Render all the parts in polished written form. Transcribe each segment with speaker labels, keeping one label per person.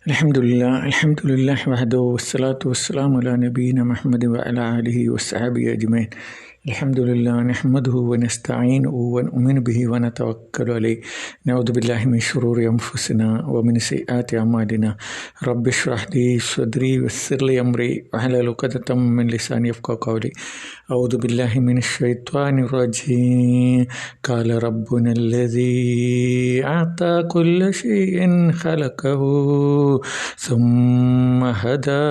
Speaker 1: അൽഹംദുലില്ലാഹി വഹദഹു വസ്സലാത്തു വസ്സലാമു അലാ നബിയിന മുഹമ്മദ് വഅലാ ആലിഹി വസ്സഹബിഹി അജ്മഈൻ. അൽഹംദുലില്ലാഹി നഹ്മദുഹു വനസ്തഈനുഹു വനുഅ്മിനു ബിഹി വനതവക്കലു അലൈഹി. നഊദു ബില്ലാഹി മിൻ ശുറൂരി അൻഫുസിനാ വമിൻ സയ്യിആതി അഅ്മാലിനാ. റബ്ബി ഇശ്റഹ് ലി സദ്രി വയസ്സിർ ലി അംരി വഹ്ലുൽ ഉഖ്ദതം മിൻ ലിസാനി യഫ്ഖഹു ഖൗലി. أعوذ بالله من الشيطان الرجيم. قال ربنا الذي أعطى كل شيء خلقه ثم هدى.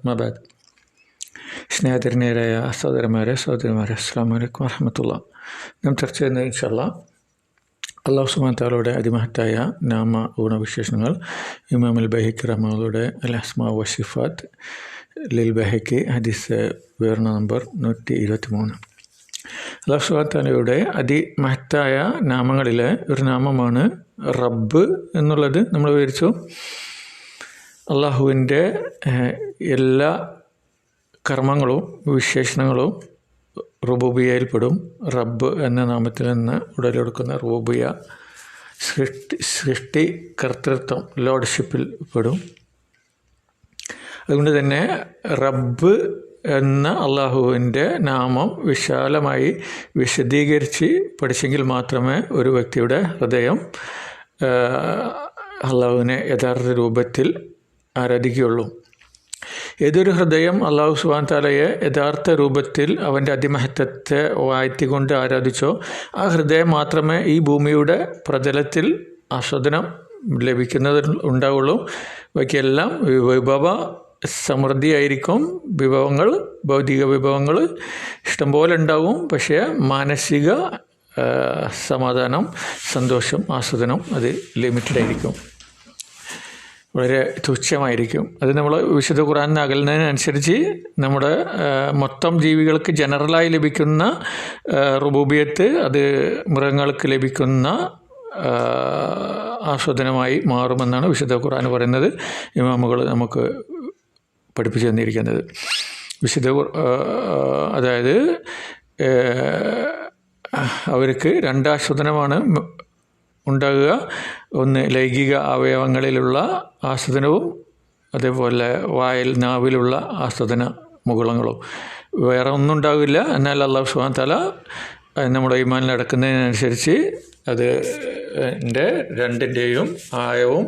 Speaker 1: ما بعد. സ്നേഹധന്യരായ സഹോദരന്മാരെ അസ്സലാമു അലൈക്കും വറഹ്മത്തുള്ളാഹി. നാം ചർച്ച ചെയ്യുന്നത് ഇൻഷാ അല്ലാഹ് അല്ലാഹു സുബ്ഹാനഹു വ തആലയുടെ അതിമഹത്തായ നാമ ഗുണവിശേഷണങ്ങൾ. ഇമാം അൽ ബൈഹഖി റഹ്മത്തുള്ളാഹി അൽ അസ്മാ വ സിഫാത്ത് ലിൽ ബൈഹഖി ഹദീസ് വിവരണ നമ്പർ 123. അല്ലാഹു സുബ്ഹാനഹു വ തആലയുടെ അതിമഹത്തായ നാമങ്ങളിലെ ഒരു നാമമാണ് റബ്ബ് എന്നുള്ളത് നമ്മൾ വിവരിച്ചു. അള്ളാഹുവിൻ്റെ എല്ലാ കർമ്മങ്ങളും വിശേഷണങ്ങളും റുബൂബിയയിൽപ്പെടും. റബ്ബ് എന്ന നാമത്തിൽ നിന്ന് ഉടലെടുക്കുന്ന റുബൂബിയ സൃഷ്ടി കർത്തൃത്വം ലോർഡ്ഷിപ്പിൽ പെടും. അതുകൊണ്ട് തന്നെ റബ്ബ് എന്ന അള്ളാഹുവിൻ്റെ നാമം വിശാലമായി വിശദീകരിച്ച് പഠിച്ചെങ്കിൽ മാത്രമേ ഒരു വ്യക്തിയുടെ ഹൃദയം അള്ളാഹുവിനെ യഥാർത്ഥ രൂപത്തിൽ ആരാധിക്കുകയുള്ളൂ. ഏതൊരു ഹൃദയം അള്ളാഹു സുബ്ഹാനഹു വ തആലയെ യഥാർത്ഥ രൂപത്തിൽ അവൻ്റെ അതിമഹത്വത്തെ വാഴ്ത്തിക്കൊണ്ട് ആരാധിച്ചോ ആ ഹൃദയം മാത്രമേ ഈ ഭൂമിയുടെ പ്രതലത്തിൽ ആസ്വാദനം ലഭിക്കുന്നത് ഉണ്ടാവുള്ളൂ. ബാക്കിയെല്ലാം വിഭവ സമൃദ്ധിയായിരിക്കും. വിഭവങ്ങൾ, ഭൗതിക വിഭവങ്ങൾ ഇഷ്ടംപോലെ ഉണ്ടാവും. പക്ഷേ മാനസിക സമാധാനം, സന്തോഷം, ആസ്വാദനം അത് ലിമിറ്റഡായിരിക്കും, വളരെ തുച്ഛമായിരിക്കും. അത് നമ്മൾ വിശുദ്ധ ഖുർആനിൽ നിന്ന് അകലുന്നതിനനുസരിച്ച് നമ്മുടെ മൊത്തം ജീവികൾക്ക് ജനറലായി ലഭിക്കുന്ന റുബൂബിയത്ത് അത് മൃഗങ്ങൾക്ക് ലഭിക്കുന്ന ആസ്വാദനമായി മാറുമെന്നാണ് വിശുദ്ധ ഖുർആൻ പറയുന്നത്. ഇമാമുകൾ നമുക്ക് പഠിപ്പിച്ചു തന്നിരിക്കുന്നത് അതായത് അവർക്ക് രണ്ടാസ്വാദനമാണ് ഉണ്ടാകുക. ഒന്ന് ലൈംഗിക അവയവങ്ങളിലുള്ള ആസ്വാദനവും അതേപോലെ നാവിലുള്ള ആസ്വാദന മുകുളങ്ങളും. വേറെ ഒന്നും ഉണ്ടാകില്ല. എന്നാൽ അല്ലാഹു സുബ്ഹാനഹു വ തആല നമ്മുടെ ഈമാനിൽ അടക്കുന്നതിനനുസരിച്ച് അത് രണ്ടിൻ്റെയും ആയവും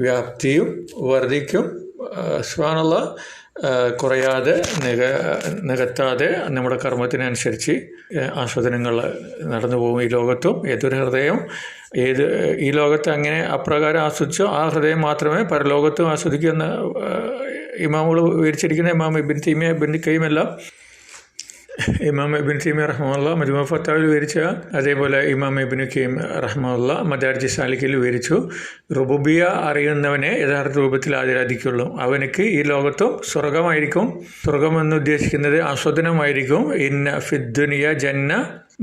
Speaker 1: വ്യാപ്തിയും വർദ്ധിക്കും. സുബ്ഹാനല്ലാഹ്, കുറയാതെ നികത്താതെ നമ്മുടെ കർമ്മത്തിനനുസരിച്ച് ആസ്വാദനങ്ങൾ നടന്നു പോകും. ഈ ലോകത്തും ഏതൊരു ഹൃദയം ഈ ലോകത്ത് അങ്ങനെ അപ്രകാരം ആസ്വദിച്ചോ ആ ഹൃദയം മാത്രമേ പരലോകത്തും ആസ്വദിക്കൂ എന്ന് ഇമാമുകൾ വിവരിച്ചിരിക്കുന്ന ഇമാം ഇബ്നു തൈമിയ റഹ്മത്തുള്ളാഹി മജ്മൂ ഫത്താവിൽ വിവരിച്ച, അതേപോലെ ഇമാം ഇബ്നു ഖയ്യിം റഹ്മത്തുള്ളാഹി മദാരിജ് സാലിക്കിൽ വിവരിച്ചു. റുബൂബിയ അറിയുന്നവനെ യഥാർത്ഥ രൂപത്തിൽ ആരാധിക്കുള്ളൂ. അവനക്ക് ഈ ലോകത്തും സ്വർഗമായിരിക്കും. സ്വർഗം എന്ന് ഉദ്ദേശിക്കുന്നത് ആസ്വാദനമായിരിക്കും. ഇന്ന ഫിദ്ദുനിയ ജന്ന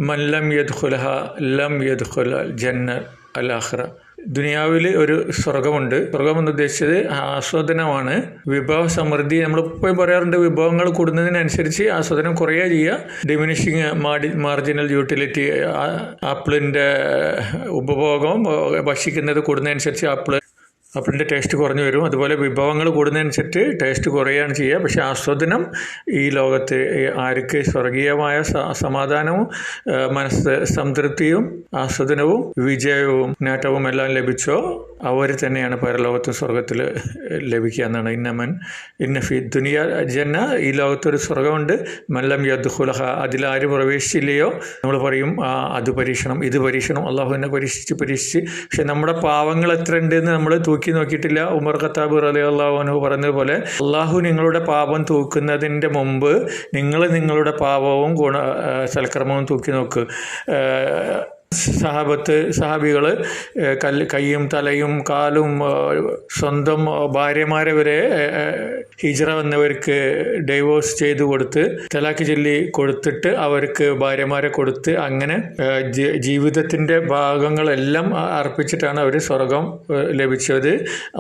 Speaker 1: മൻ ലം യദ്ഖുലഹ ലം യദ്ഖുൽ ജന്ന അൽ ആഖിറ. ദുനിയാവിൽ ഒരു സ്വർഗമുണ്ട്. സ്വർഗം എന്ന് ഉദ്ദേശിച്ചത് ആസ്വാദനമാണ്, വിഭവ സമൃദ്ധി. നമ്മളിപ്പോൾ പറയാറുണ്ട് വിഭവങ്ങൾ കൂടുന്നതിനനുസരിച്ച് ആസ്വാദനം കുറയുക ചെയ്യുക. Diminishing marginal utility. ആപ്പിളിൻ്റെ ഉപഭോഗം ഭക്ഷിക്കുന്നത് കൂടുന്നതനുസരിച്ച് ആപ്പിളിൻ്റെ ടേസ്റ്റ് കുറഞ്ഞു വരും. അതുപോലെ വിഭവങ്ങൾ കൂടുന്നതനുസരിച്ച് ടേസ്റ്റ് കുറയുകയാണ് ചെയ്യുക. പക്ഷേ ആസ്വാദനം ഈ ലോകത്ത് ആർക്ക് സ്വർഗീയമായ സമാധാനവും മനസ്സ് സംതൃപ്തിയും ആസ്വാദനവും വിജയവും നേട്ടവും എല്ലാം ലഭിച്ചോ അവർ തന്നെയാണ് പരലോകത്ത് സ്വർഗത്തിൽ ലഭിക്കുക എന്നാണ്. ഇന്ന ഫി ദുനിയ ജന്ന, ഈ ലോകത്തൊരു സ്വർഗമുണ്ട്. മല്ലം യദ്ഖുലഹ, അതിലാരും പ്രവേശിച്ചില്ലയോ നമ്മൾ പറയും അത് പരീക്ഷണം, ഇത് പരീക്ഷണം. അള്ളാഹുവിനെ പരീക്ഷിച്ച് പക്ഷെ നമ്മുടെ പാവങ്ങൾ എത്ര ഉണ്ട് എന്ന് നമ്മൾ തൂക്കി നോക്കിയിട്ടില്ല. ഉമർ ഖത്താബ് റളിയല്ലാഹു അൻഹു പറഞ്ഞതുപോലെ അള്ളാഹു നിങ്ങളുടെ പാപം തൂക്കുന്നതിൻ്റെ മുമ്പ് നിങ്ങൾ നിങ്ങളുടെ പാപവും സൽക്കർമ്മവും തൂക്കി നോക്ക്. സഹാബികൾ കൈയും തലയും കാലും സ്വന്തം ഭാര്യമാരെ വരെ ഹിജ്റ വന്നവർക്ക് ഡൈവോഴ്സ് ചെയ്തു കൊടുത്ത് തലാക്ക് ചൊല്ലി കൊടുത്തിട്ട് അവർക്ക് ഭാര്യമാരെ കൊടുത്ത് അങ്ങനെ ജീവിതത്തിൻ്റെ ഭാഗങ്ങളെല്ലാം അർപ്പിച്ചിട്ടാണ് അവർ സ്വർഗം ലഭിച്ചത്.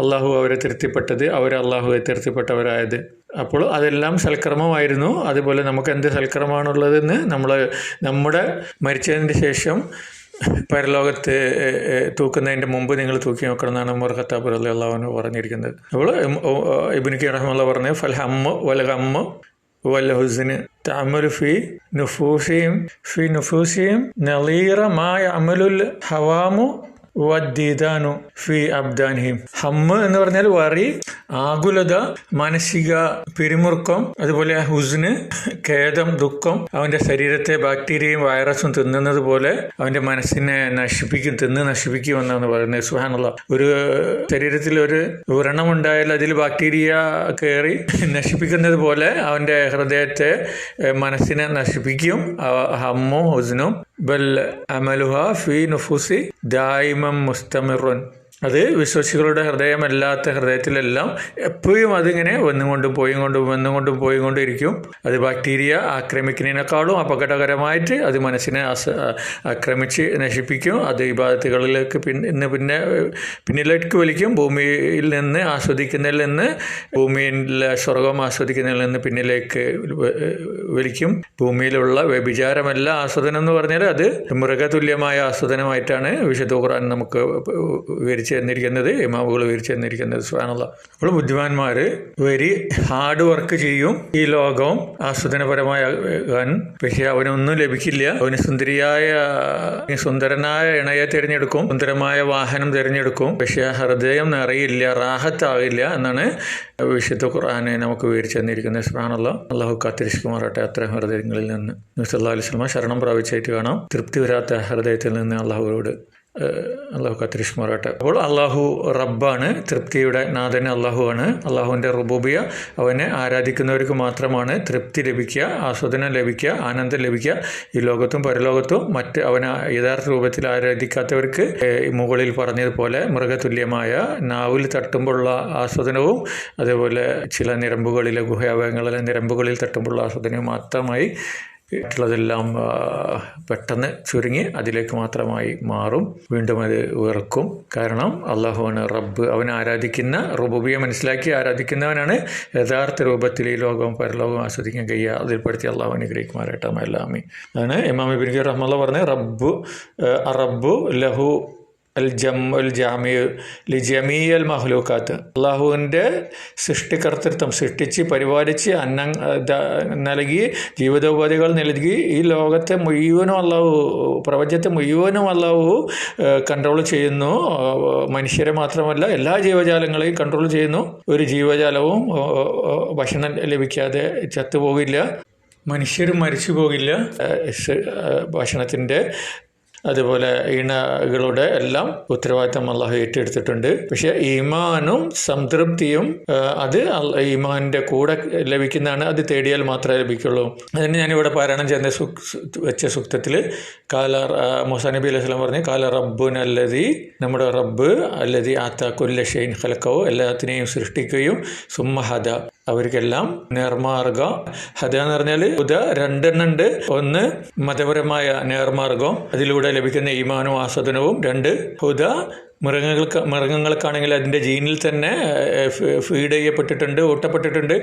Speaker 1: അള്ളാഹു അവരെ തൃപ്തിപ്പെട്ടത്, അവർ അള്ളാഹുവെ തൃപ്തിപ്പെട്ടവരായത്. അപ്പോൾ അതെല്ലാം സൽക്കർമ്മമായിരുന്നു. അതുപോലെ നമുക്ക് എന്ത് സൽക്കർമ്മമാണുള്ളതെന്ന് നമ്മുടെ മരിച്ചതിന് ശേഷം പരലോകത്ത് തൂക്കുന്നതിൻ്റെ മുമ്പ് നിങ്ങൾ തൂക്കി നോക്കണം എന്നാണ് ഉമർ ഖത്താബ് റളിയല്ലാഹു അൻഹു പറഞ്ഞിരിക്കുന്നത്. അപ്പോൾ ഇബ്നു ഖയ്യിം റഹിമഹുല്ലാഹ് പറഞ്ഞ ഫൽ ഹമ്മു വൽ ഗമ്മു വൽ ഹുസ്ന് തഅമലു ഫി നുഫൂസിഹിം നളീറ മാ യഅമലുൽ ഹവാമു വദ്ദീദാനു ഫി അബ്ദാനിഹിം. ഹമ്മ് എന്ന് പറഞ്ഞാൽ വറി, ആകുലത, മാനസിക പിരിമുറുക്കം, അതുപോലെ ഹുസ്ന് ഖേദം, ദുഃഖം അവന്റെ ശരീരത്തെ ബാക്ടീരിയയും വൈറസും തിന്നുന്നത് പോലെ അവന്റെ മനസ്സിനെ തിന്ന് നശിപ്പിക്കും എന്നാണ് പറയുന്നത്. സുബ്ഹാനല്ലാഹ്. ഒരു ശരീരത്തിൽ ഒരു വ്രണമുണ്ടായാൽ അതിൽ ബാക്ടീരിയ കയറി നശിപ്പിക്കുന്നത് പോലെ അവന്റെ ഹൃദയത്തെ മനസ്സിനെ നശിപ്പിക്കും. ഹമ്മും ഹുസ്നും ബൽ അമലുഹ ഫി നുഫൂസി ദായിമം മുസ്തമിറുൻ. അത് വിശ്വാസികളുടെ ഹൃദയമല്ലാത്ത ഹൃദയത്തിലെല്ലാം എപ്പോഴും അതിങ്ങനെ വന്നുകൊണ്ടും പോയിക്കൊണ്ടും ഇരിക്കും. അത് ബാക്ടീരിയ ആക്രമിക്കുന്നതിനേക്കാളും അപകടകരമായിട്ട് അത് മനസ്സിനെ ആക്രമിച്ച് നശിപ്പിക്കും. അത് ഇബാദത്തുകളിലേക്ക് പിന്നിലേക്ക് വലിക്കും. ഭൂമിയിൽ നിന്ന് ആസ്വദിക്കുന്നതിൽ നിന്ന്, ഭൂമിയിലെ സ്വർഗം ആസ്വദിക്കുന്നതിൽ നിന്ന് പിന്നിലേക്ക് വലിക്കും. ഭൂമിയിലുള്ള വ്യഭിചാരമല്ല ആസ്വദനം എന്ന് പറഞ്ഞാൽ അത് മൃഗതുല്യമായ ആസ്വദനമായിട്ടാണ് വിശുദ്ധ ഖുർആൻ നമുക്ക് വിവരിച്ചു തന്നിരിക്കുന്നത്, ഇമാമുകൾ വിവരിച്ചു തന്നിരിക്കുന്നത്. സുബ്ഹാനല്ലാഹ്. അപ്പോൾ ബുദ്ധിമാന്മാർ വെരി ഹാർഡ് വർക്ക് ചെയ്യും ഈ ലോകം ആസ്വദനപരമാകാൻ. പക്ഷെ അവനൊന്നും ലഭിക്കില്ല. അവന് സുന്ദരനായ ഇണയെ തിരഞ്ഞെടുക്കും, സുന്ദരമായ വാഹനം തിരഞ്ഞെടുക്കും, പക്ഷെ ഹൃദയം നിറയില്ല, റാഹത്താവില്ല എന്നാണ് വിശുദ്ധ ഖുർആനെ നമുക്ക് വിവരിച്ചു തന്നിരിക്കുന്നത്. സുബ്ഹാനല്ലാഹ്. അള്ളാഹു കാത്തിരക്ഷിക്കുമാറാട്ടെ അത്തരം ഹൃദയങ്ങളിൽ നിന്ന്. നബി സല്ലല്ലാഹു അലൈഹി വസല്ലം ശരണം പ്രാപിച്ചായിട്ട് കാണാം. തൃപ്തി വരാത്ത ഹൃദയത്തിൽ നിന്ന് അള്ളാഹുവോട് അള്ളാഹു കാത്തിരക്ഷിക്കുമാറാട്ടെ. അപ്പോൾ അള്ളാഹു റബ്ബാണ്, തൃപ്തിയുടെ നാഥൻ അള്ളാഹുവാണ്. അള്ളാഹുവിൻ്റെ റുബൂബിയ, അവനെ ആരാധിക്കുന്നവർക്ക് മാത്രമാണ് തൃപ്തി ലഭിക്കുക, ആസ്വാദനം ലഭിക്കുക, ആനന്ദം ലഭിക്കുക ഈ ലോകത്തും പരലോകത്തും. അവനെ യഥാർത്ഥ രൂപത്തിൽ ആരാധിക്കാത്തവർക്ക് മുകളിൽ പറഞ്ഞതുപോലെ മൃഗതുല്യമായ നാവിൽ തട്ടുമ്പോഴുള്ള ആസ്വാദനവും അതേപോലെ ചില ഞരമ്പുകളിലെ ഗുഹയാവയങ്ങളിലെ ഞരമ്പുകളിൽ തട്ടുമ്പോഴുള്ള ആസ്വാദനവും മാത്രമായി മറ്റുള്ളതെല്ലാം പെട്ടെന്ന് ചുരുങ്ങി അതിലേക്ക് മാത്രമായി മാറും. വീണ്ടും അത് വെറുക്കും. കാരണം അള്ളാഹുവാണ് റബ്ബ്. അവനെ ആരാധിക്കുന്ന, റുബൂബിയെ മനസ്സിലാക്കി ആരാധിക്കുന്നവനാണ് യഥാർത്ഥ രൂപത്തിൽ ഈ ലോകവും പരലോകവും ആസ്വദിക്കാൻ കഴിയുക. അതിൽപ്പെടുത്തി അള്ളാഹു അനുഗ്രഹിക്കുമാറാട്ടെ. അല്ലാമീൻ. അതാണ് ഇമാം ഇബ്നു ഖയ്യിം റഹിമഹുല്ലാഹ് പറഞ്ഞത്, റബ്ബു ലഹു ജമീഅൽ മഹ്ലൂക്കാത്ത്. അള്ളാഹുവിൻ്റെ സൃഷ്ടികർത്തൃത്വം, സൃഷ്ടിച്ച് പരിപാലിച്ച് അന്നം നൽകി ജീവിതോപാധികൾ നൽകി ഈ ലോകത്തെ മുഴുവനും അള്ളാഹു, പ്രപഞ്ചത്തെ മുഴുവനും അള്ളാഹു കൺട്രോൾ ചെയ്യുന്നു. മനുഷ്യരെ മാത്രമല്ല എല്ലാ ജീവജാലങ്ങളെയും കൺട്രോൾ ചെയ്യുന്നു. ഒരു ജീവജാലവും ഭക്ഷണം ലഭിക്കാതെ ചത്തുപോകില്ല, മനുഷ്യരും മരിച്ചു പോകില്ല. ഭക്ഷണത്തിൻ്റെ അതുപോലെ ഇണകളുടെ എല്ലാം ഉത്തരവാദിത്തം അള്ളാഹു ഏറ്റെടുത്തിട്ടുണ്ട്. പക്ഷെ ഈമാനും സംതൃപ്തിയും അത് ഈമാനിൻ്റെ കൂടെ ലഭിക്കുന്നതാണ്. അത് തേടിയാൽ മാത്രമേ ലഭിക്കുള്ളൂ. അതിന് ഞാനിവിടെ പാരായണം ചെയ്യുന്ന വെച്ച സൂക്തത്തിൽ മൂസാ നബി അലൈഹി സ്വലാം പറഞ്ഞ്, കാല റബ്ബുൻ അല്ലദീ, നമ്മുടെ റബ്ബ്, അല്ലദീ ആത കുല്ല ഷൈഇൻ ഖലഖഹു, എല്ലാത്തിനെയും സൃഷ്ടിക്കുകയും, സുമ്മ ഹദ, അവർക്കെല്ലാം നേർമാർഗം. ഹദ എന്ന് പറഞ്ഞാൽ ഹുദ രണ്ടെണ്ണുണ്ട്. ഒന്ന് മതപരമായ നേർമാർഗം, അതിലൂടെ ലഭിക്കുന്ന ഈമാനും ആസ്വാദനവും. രണ്ട് ഹുദ, മൃഗങ്ങൾക്കാണെങ്കിൽ അതിൻ്റെ ജീനിൽ തന്നെ ഫീഡ് ചെയ്യപ്പെട്ടിട്ടുണ്ട്, ഊട്ടപ്പെട്ടിട്ടുണ്ട്,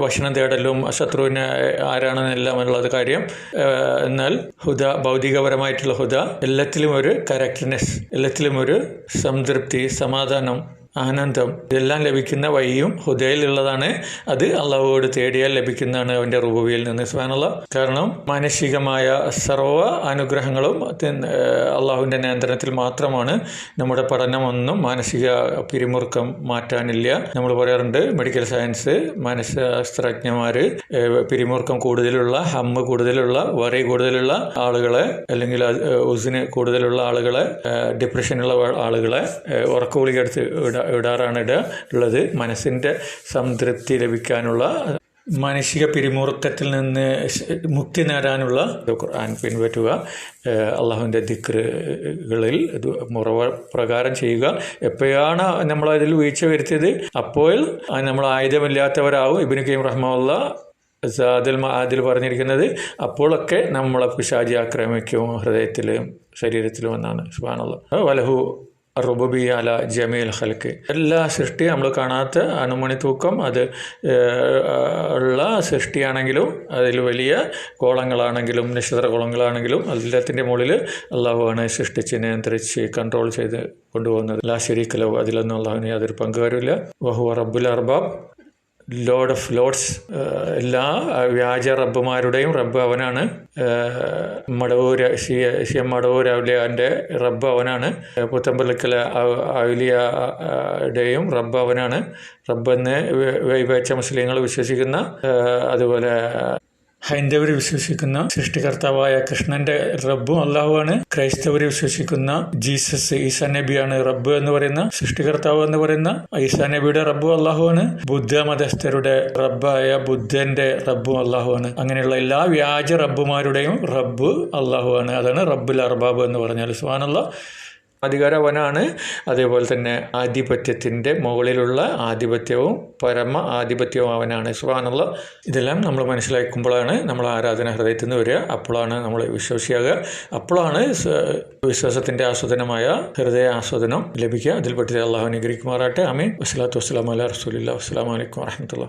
Speaker 1: ഭക്ഷണം തേടലും ശത്രുവിന് ആരാണെന്നെല്ലാം ഉള്ളത് കാര്യം. എന്നാൽ ഹുദ, ഭൗതികപരമായിട്ടുള്ള ഹുദ, എല്ലാത്തിലും ഒരു കറക്റ്റ്നെസ്, എല്ലാത്തിലും ഒരു സംതൃപ്തി, സമാധാനം, ആനന്ദം, ഇതെല്ലാം ലഭിക്കുന്ന വഴിയും ഹുദയിലുള്ളതാണ്. അത് അള്ളാഹുവോട് തേടിയാൽ ലഭിക്കുന്നതാണ് അവൻ്റെ റുബൂബിയയിൽ നിന്ന്. സുബ്ഹാനല്ലാഹ്. കാരണം മാനസികമായ സർവ്വ അനുഗ്രഹങ്ങളും അള്ളാഹുവിൻ്റെ നിയന്ത്രണത്തിൽ മാത്രമാണ്. നമ്മുടെ പഠനമൊന്നും മാനസിക പിരിമുറുക്കം മാറ്റാനില്ല. നമ്മൾ പറയാറുണ്ട്, മെഡിക്കൽ സയൻസ് മനഃശാസ്ത്രജ്ഞന്മാർ പിരിമുറുക്കം കൂടുതലുള്ള, ഹമ്മ് കൂടുതലുള്ള, വറി കൂടുതലുള്ള ആളുകളെ, അല്ലെങ്കിൽ ഉസ്ന് കൂടുതലുള്ള ആളുകളെ, ഡിപ്രഷനുള്ള ആളുകളെ ഉറക്കഗുളിക എടുത്ത് ഇടാറാണ് ഉള്ളത്. മനസ്സിൻ്റെ സംതൃപ്തി ലഭിക്കാനുള്ള, മാനസിക പിരിമുറുക്കത്തിൽ നിന്ന് മുക്തി നേടാനുള്ള ഖുർആൻ പിൻപറ്റുക, അള്ളാഹുവിൻ്റെ ദിക്റുകളിൽ പ്രകാരം ചെയ്യുക. എപ്പോഴാണ് നമ്മളതിൽ വീഴ്ച വരുത്തിയത് അപ്പോൾ നമ്മൾ ആയുധമില്ലാത്തവരാവും. ഇബ്നു ഖയ്യിം റഹിമഹുല്ലാഹ് സാദുൽ മആദിൽ പറഞ്ഞിരിക്കുന്നത്, അപ്പോഴൊക്കെ നമ്മളെ പിശാചി ആക്രമിക്കും ഹൃദയത്തിലും ശരീരത്തിലും എന്നാണ്. സുബ്ഹാനല്ലാഹ്. വലഹു റുബൂബിയ്യ അല ജമീൽ ഖൽഖ്. എല്ലാ സൃഷ്ടിയും നമ്മൾ കാണാത്ത അണുമണി തൂക്കം അത് ഉള്ള സൃഷ്ടിയാണെങ്കിലും അതിൽ വലിയ കോളങ്ങളാണെങ്കിലും നക്ഷത്ര കോളങ്ങളാണെങ്കിലും എല്ലാത്തിൻ്റെ മുകളിൽ അള്ളാഹുവാണ് സൃഷ്ടിച്ച് നിയന്ത്രിച്ച് കൺട്രോൾ ചെയ്ത് കൊണ്ടുപോകുന്നത്. ലാ ശരീക ലഹു, അതിലൊന്നും അള്ളാഹുവിന് യാതൊരു പങ്കുകാരുമില്ല. വഹുവ റബ്ബുൽ അർബാബ്, ലോർഡ് ഓഫ് ലോർഡ്സ്, എല്ലാ വ്യാജ റബ്ബുമാരുടെയും റബ്ബ് അവനാണ്. മടവൂർ മടവൂർ ഔലിയാൻ്റെ റബ്ബ് അവനാണ്. പുത്തമ്പലക്കല ഔലിയയുടെയും റബ്ബ് അവനാണ്. റബ്ബെന്ന് വൈവേച്ച മുസ്ലിങ്ങൾ വിശ്വസിക്കുന്ന, അതുപോലെ ഹൈന്ദവർ വിശ്വസിക്കുന്ന സൃഷ്ടികർത്താവായ കൃഷ്ണന്റെ റബ്ബും അള്ളാഹുവാണ്. ക്രൈസ്തവർ വിശ്വസിക്കുന്ന ജീസസ് ഈസാ നബിയാണ് റബ്ബ് എന്ന് പറയുന്ന, സൃഷ്ടികർത്താവ് എന്ന് പറയുന്ന ഈസാ നബിയുടെ റബ്ബും അള്ളാഹുവാണ്. ബുദ്ധ മതസ്ഥരുടെ റബ്ബായ ബുദ്ധന്റെ റബ്ബും അള്ളാഹുവാണ്. അങ്ങനെയുള്ള എല്ലാ വ്യാജ റബ്ബുമാരുടെയും റബ്ബ് അള്ളാഹുവാണ്. അതാണ് റബ്ബുൽ അർബാബ് എന്ന് പറഞ്ഞാൽ. സുബ്ഹാനല്ലാഹ്, അധികാരം അവനാണ്. അതേപോലെ തന്നെ ആധിപത്യത്തിൻ്റെ മുകളിലുള്ള ആധിപത്യവും പരമ ആധിപത്യവും അവനാണ്. സുബ്ഹാനല്ലാഹ്. ഇതെല്ലാം നമ്മൾ മനസ്സിലാക്കുമ്പോഴാണ് നമ്മൾ ആരാധന ഹൃദയത്തിൽ നിന്ന് വരിക. അപ്പോഴാണ് നമ്മൾ വിശ്വാസിയാകുക. അപ്പോഴാണ് വിശ്വാസത്തിൻ്റെ ആസ്വാദനമായ ഹൃദയ ആസ്വാദനം ലഭിക്കുക. അതിൽപ്പെട്ട് അള്ളാഹു അനുഗ്രഹിക്കുമാറാട്ടെ. ആമീൻ. വസ്സലാത്തു വസ്സലാമു അലാ റസൂലില്ലാഹി. അസ്സലാമു അലൈക്കും വറഹ്മത്തുള്ളാഹി.